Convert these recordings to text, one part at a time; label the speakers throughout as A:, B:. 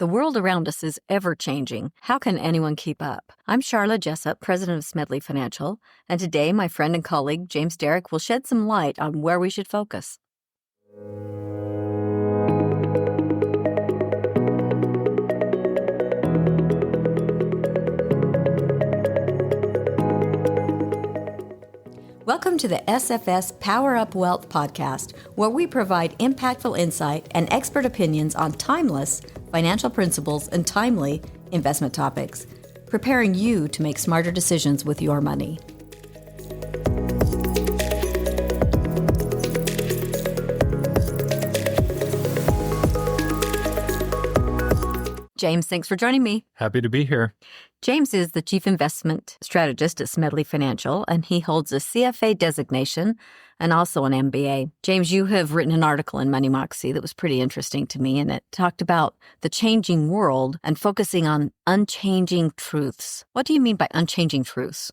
A: The world around us is ever-changing. How can anyone keep up? I'm Sharla Jessop, president of Smedley Financial, and today my friend and colleague, James Derrick, will shed some light on where we should focus. Welcome to the SFS Power Up Wealth podcast, where we provide impactful insight and expert opinions on timeless financial principles and timely investment topics, preparing you to make smarter decisions with your money. James, thanks for joining me.
B: Happy to be here.
A: James is the Chief Investment Strategist at Smedley Financial, and he holds a CFA designation and also an MBA. James, you have written an article in Money Moxie that was pretty interesting to me, and it talked about the changing world and focusing on unchanging truths. What do you mean by unchanging truths?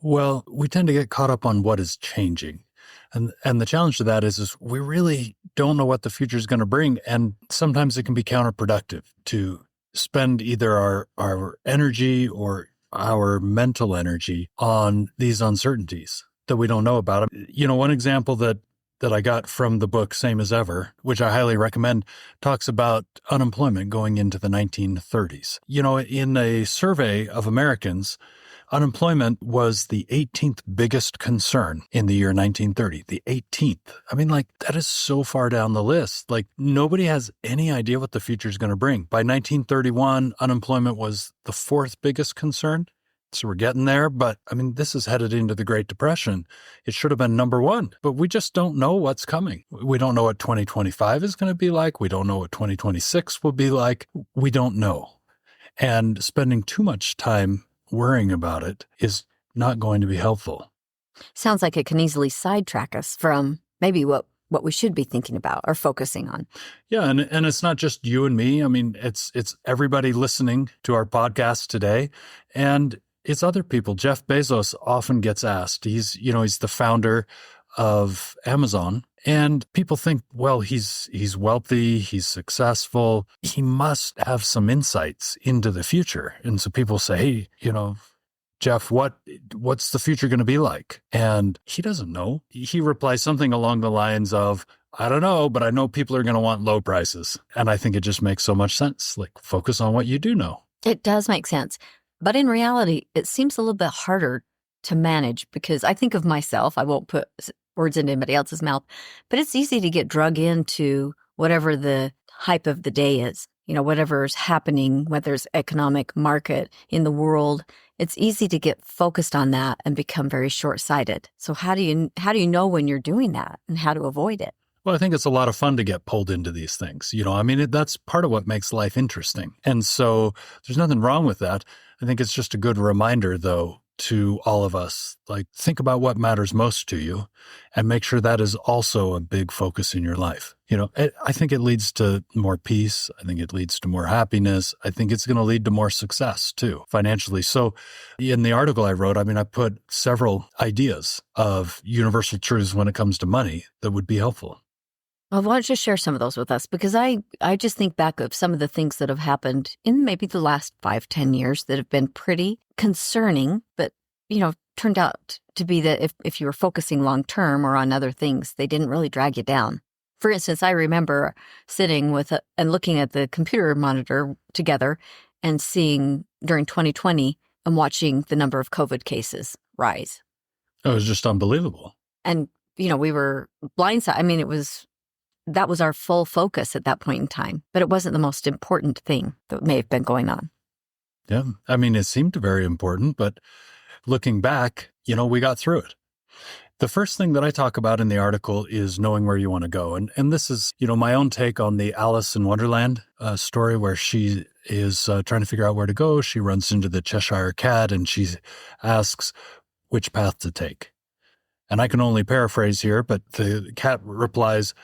B: Well, we tend to get caught up on what is changing. And the challenge to that is we really don't know what the future is going to bring, and sometimes it can be counterproductive to spend either our energy or our mental energy on these uncertainties that we don't know about. You know, one example that I got from the book Same as Ever, which I highly recommend, talks about unemployment going into the 1930s. You know, in a survey of Americans, unemployment was the 18th biggest concern in the year 1930, the 18th. I mean, that is so far down the list. Nobody has any idea what the future is going to bring. By 1931, unemployment was the fourth biggest concern. So we're getting there, but this is headed into the Great Depression. It should have been number one, but we just don't know what's coming. We don't know what 2025 is going to be like. We don't know what 2026 will be like. We don't know. And spending too much time worrying about it is not going to be helpful.
A: Sounds like it can easily sidetrack us from maybe what we should be thinking about or focusing on.
B: Yeah, and it's not just you and me. It's everybody listening to our podcast today, and it's other people. Jeff Bezos often gets asked. He's the founder of Amazon. And people think, well, he's wealthy, he's successful, he must have some insights into the future. And so people say, hey, Jeff, what's the future going to be like? And he doesn't know. He replies something along the lines of, I don't know, but I know people are going to want low prices. And I think it just makes so much sense. Focus on what you do know.
A: It does make sense. But in reality, it seems a little bit harder to manage because I think of myself, I won't put words into anybody else's mouth, but it's easy to get drug into whatever the hype of the day is, whatever's happening, whether it's economic market in the world. It's easy to get focused on that and become very short-sighted. So how do you know when you're doing that and how to avoid it?
B: Well, I think it's a lot of fun to get pulled into these things. That's part of what makes life interesting. And so there's nothing wrong with that. I think it's just a good reminder, though, to all of us, think about what matters most to you and make sure that is also a big focus in your life. I think it leads to more peace. I think it leads to more happiness. I think it's going to lead to more success too, financially. So in the article I wrote, I put several ideas of universal truths when it comes to money that would be helpful.
A: Well, why don't you share some of those with us? Because I just think back of some of the things that have happened in maybe the last 5-10 years that have been pretty concerning, but, turned out to be that if you were focusing long term or on other things, they didn't really drag you down. For instance, I remember sitting and looking at the computer monitor together and seeing during 2020 and watching the number of COVID cases rise.
B: It was just unbelievable.
A: And, we were blindsided. That was our full focus at that point in time, but it wasn't the most important thing that may have been going on.
B: Yeah. It seemed very important, but looking back, we got through it. The first thing that I talk about in the article is knowing where you want to go. And this is, my own take on the Alice in Wonderland story where she is trying to figure out where to go. She runs into the Cheshire Cat and she asks which path to take. And I can only paraphrase here, but the cat replies,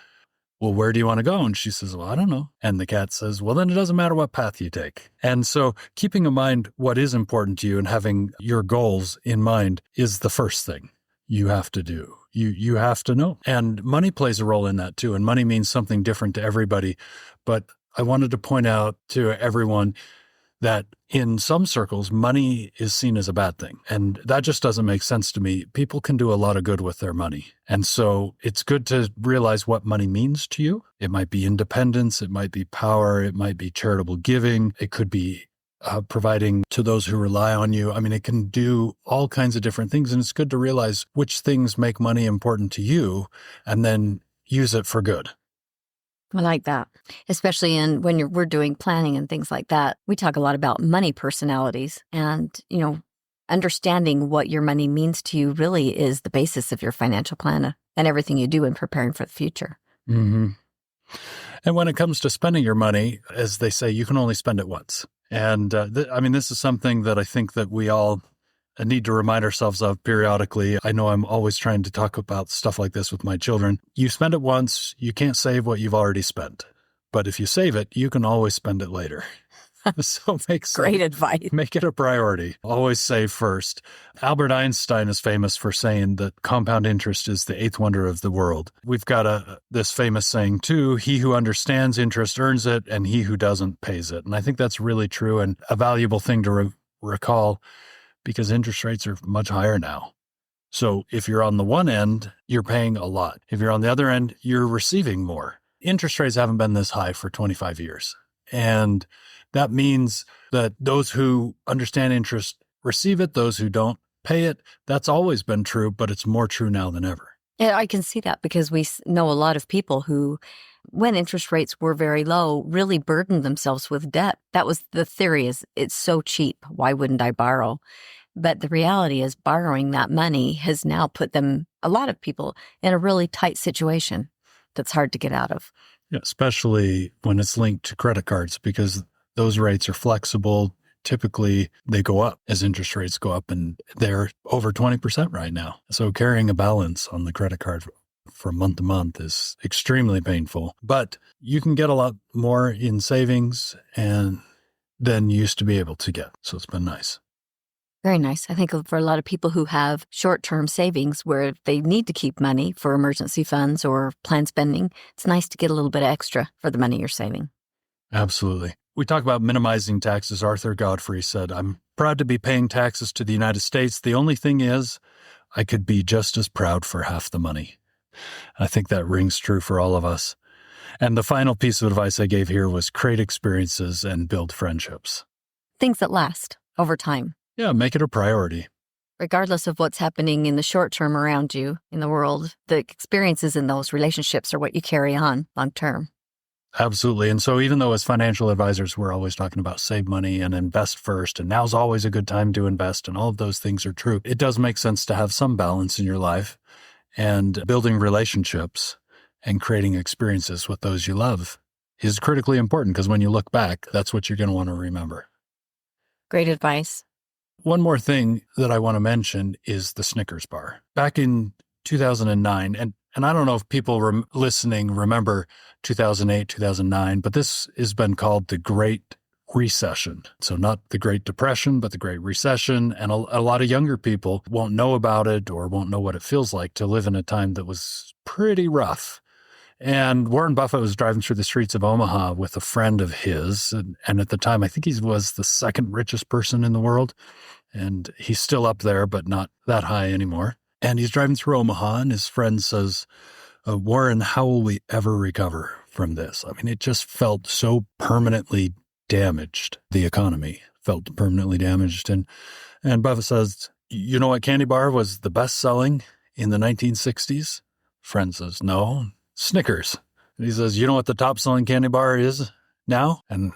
B: well, where do you want to go? And she says, well, I don't know. And the cat says, well, then it doesn't matter what path you take. And so keeping in mind what is important to you and having your goals in mind is the first thing you have to do. You have to know. And money plays a role in that too. And money means something different to everybody. But I wanted to point out to everyone that in some circles, money is seen as a bad thing. And that just doesn't make sense to me. People can do a lot of good with their money. And so it's good to realize what money means to you. It might be independence. It might be power. It might be charitable giving. It could be providing to those who rely on you. I mean, it can do all kinds of different things. And it's good to realize which things make money important to you and then use it for good.
A: I like that, especially when we're doing planning and things like that. We talk a lot about money personalities, and understanding what your money means to you really is the basis of your financial plan and everything you do in preparing for the future.
B: Mm-hmm. And when it comes to spending your money, as they say, you can only spend it once. And this is something that I think that we all need to remind ourselves of periodically. I know I'm always trying to talk about stuff like this with my children. You spend it once, you can't save what you've already spent. But if you save it, you can always spend it later. So
A: Great advice.
B: Make it a priority. Always save first. Albert Einstein is famous for saying that compound interest is the eighth wonder of the world. We've got this famous saying too, he who understands interest earns it, and he who doesn't pays it. And I think that's really true and a valuable thing to recall, because interest rates are much higher now. So if you're on the one end, you're paying a lot. If you're on the other end, you're receiving more. Interest rates haven't been this high for 25 years. And that means that those who understand interest receive it, those who don't pay it. That's always been true, but it's more true now than ever.
A: Yeah, I can see that because we know a lot of people who, when interest rates were very low, really burdened themselves with debt. That was the theory, is it's so cheap. Why wouldn't I borrow? But the reality is borrowing that money has now put a lot of people, in a really tight situation that's hard to get out of.
B: Yeah, especially when it's linked to credit cards, because those rates are flexible. Typically, they go up as interest rates go up, and they're over 20% right now. So carrying a balance on the credit card from month to month is extremely painful. But you can get a lot more in savings than you used to be able to get. So it's been nice.
A: Very nice. I think for a lot of people who have short-term savings where they need to keep money for emergency funds or planned spending, it's nice to get a little bit extra for the money you're saving.
B: Absolutely. We talk about minimizing taxes. Arthur Godfrey said, "I'm proud to be paying taxes to the United States. The only thing is, I could be just as proud for half the money." I think that rings true for all of us. And the final piece of advice I gave here was create experiences and build friendships.
A: Things that last over time.
B: Yeah, make it a priority.
A: Regardless of what's happening in the short term around you in the world, the experiences in those relationships are what you carry on long term.
B: Absolutely. And so even though as financial advisors, we're always talking about save money and invest first, and now's always a good time to invest, and all of those things are true, it does make sense to have some balance in your life, and building relationships and creating experiences with those you love is critically important, because when you look back, that's what you're going to want to remember.
A: Great advice.
B: One more thing that I want to mention is the Snickers bar. Back in 2009, and I don't know if people listening remember 2008, 2009, but this has been called the Great Recession. So not the Great Depression, but the Great Recession. And a lot of younger people won't know about it or won't know what it feels like to live in a time that was pretty rough. And Warren Buffett was driving through the streets of Omaha with a friend of his. And at the time, I think he was the second richest person in the world. And he's still up there, but not that high anymore. And he's driving through Omaha, and his friend says, "Warren, how will we ever recover from this?" I mean, it just felt so permanently damaged. The economy felt permanently damaged. And Buffett says, "You know what candy bar was the best selling in the 1960s? Friend says, "No, Snickers." And he says, "You know what the top selling candy bar is now?" And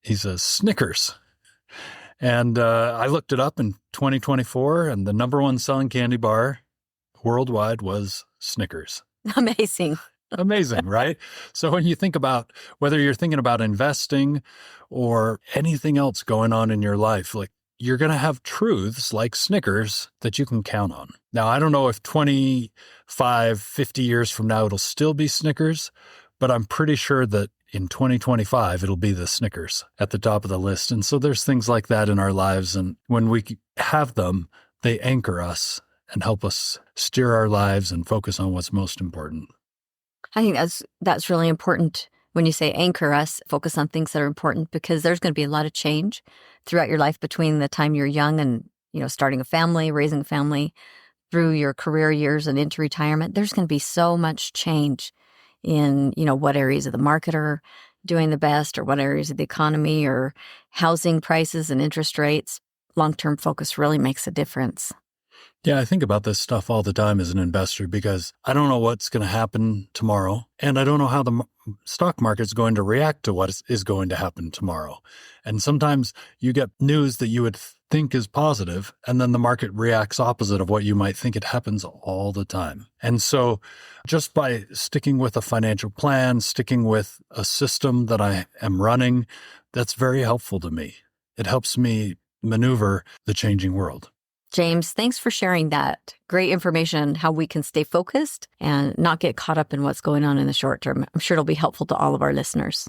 B: he says, "Snickers." And I looked it up in 2024, and the number one selling candy bar worldwide was Snickers.
A: Amazing.
B: Amazing, right? So when you think about whether you're thinking about investing or anything else going on in your life, like, you're going to have truths like Snickers that you can count on. Now, I don't know if 25, 50 years from now it'll still be Snickers, but I'm pretty sure that in 2025, it'll be the Snickers at the top of the list. And so there's things like that in our lives. And when we have them, they anchor us and help us steer our lives and focus on what's most important.
A: I think that's really important when you say anchor us, focus on things that are important, because there's going to be a lot of change throughout your life between the time you're young and, starting a family, raising a family, through your career years and into retirement. There's going to be so much change in, what areas of the market are doing the best, or what areas of the economy, or housing prices and interest rates. Long-term focus really makes a difference.
B: Yeah, I think about this stuff all the time as an investor because I don't know what's going to happen tomorrow, and I don't know how the stock market's going to react to what is going to happen tomorrow. And sometimes you get news that you would think is positive, and then the market reacts opposite of what you might think. It happens all the time. And so just by sticking with a financial plan, sticking with a system that I am running, that's very helpful to me. It helps me maneuver the changing world.
A: James, thanks for sharing that great information, how we can stay focused and not get caught up in what's going on in the short term. I'm sure it'll be helpful to all of our listeners.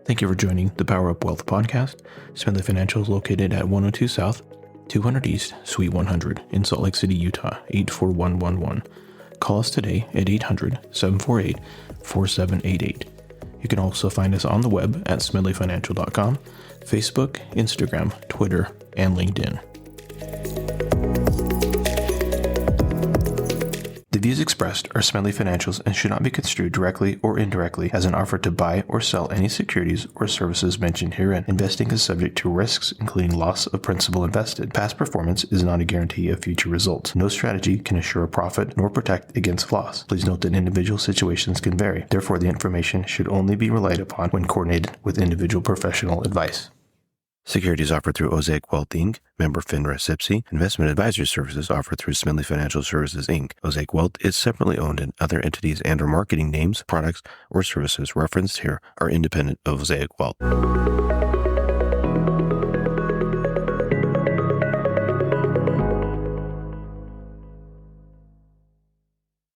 C: Thank you for joining the Power Up Wealth podcast. Smedley Financial is located at 102 South, 200 East, Suite 100 in Salt Lake City, Utah, 84111. Call us today at 800-748-4788. You can also find us on the web at smedleyfinancial.com, Facebook, Instagram, Twitter, and LinkedIn. The views expressed are Smedley Financial's and should not be construed directly or indirectly as an offer to buy or sell any securities or services mentioned herein. Investing is subject to risks, including loss of principal invested. Past performance is not a guarantee of future results. No strategy can assure a profit nor protect against loss. Please note that individual situations can vary. Therefore, the information should only be relied upon when coordinated with individual professional advice.
D: Securities offered through Osaic Wealth, Inc., member FINRA SIPC. Investment advisory services offered through Smedley Financial Services, Inc. Osaic Wealth is separately owned, and other entities and/or marketing names, products, or services referenced here are independent of Osaic Wealth.